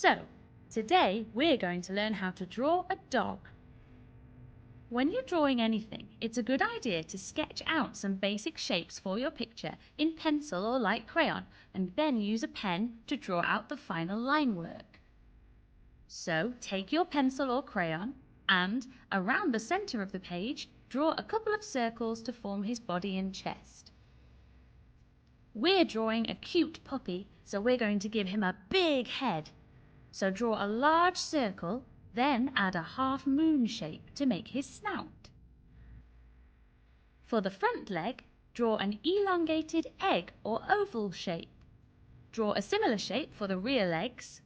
So, today we're going to learn how to draw a dog. When you're drawing anything, it's a good idea to sketch out some basic shapes for your picture in pencil or light crayon, and then use a pen to draw out the final line work. So, take your pencil or crayon and, around the center of the page, draw a couple of circles to form his body and chest. We're drawing a cute puppy, so we're going to give him a big head. So draw a large circle, then add a half moon shape to make his snout. For the front leg, draw an elongated egg or oval shape. Draw a similar shape for the rear legs,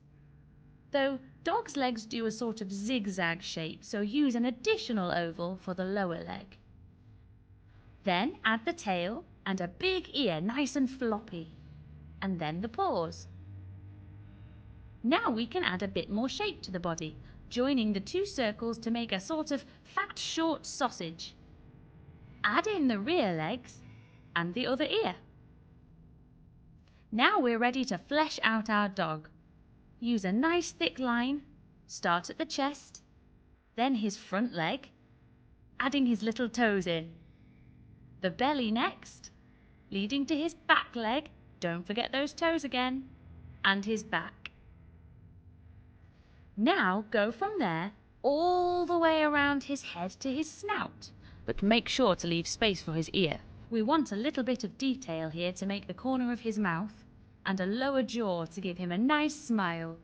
though dogs' legs do a sort of zigzag shape, so use an additional oval for the lower leg. Then add the tail and a big ear nice and floppy, and then the paws. Now we can add a bit more shape to the body, joining the two circles to make a sort of fat short sausage. Add in the rear legs and the other ear. Now we're ready to flesh out our dog. Use a nice thick line, start at the chest, then his front leg, adding his little toes in. The belly next, leading to his back leg, don't forget those toes again, and his back. Now go from there all the way around his head to his snout, but make sure to leave space for his ear. We want a little bit of detail here to make the corner of his mouth, and a lower jaw to give him a nice smile.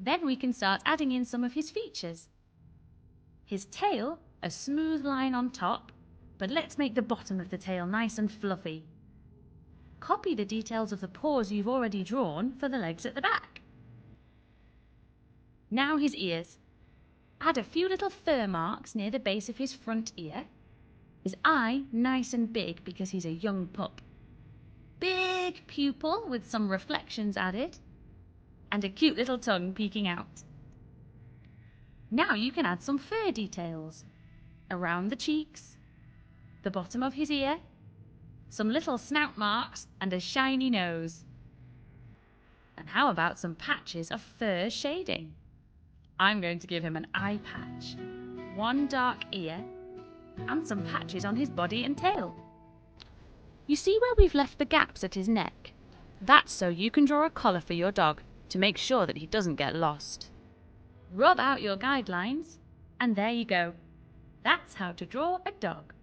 Then we can start adding in some of his features. His tail, a smooth line on top, but let's make the bottom of the tail nice and fluffy. Copy the details of the paws you've already drawn for the legs at the back. Now his ears. Add a few little fur marks near the base of his front ear. His eye nice and big because he's a young pup. Big pupil with some reflections added, and a cute little tongue peeking out. Now you can add some fur details around the cheeks, the bottom of his ear, some little snout marks, and a shiny nose. And how about some patches of fur shading? I'm going to give him an eye patch, one dark ear, and some patches on his body and tail. You see where we've left the gaps at his neck? That's so you can draw a collar for your dog to make sure that he doesn't get lost. Rub out your guidelines, and there you go. That's how to draw a dog.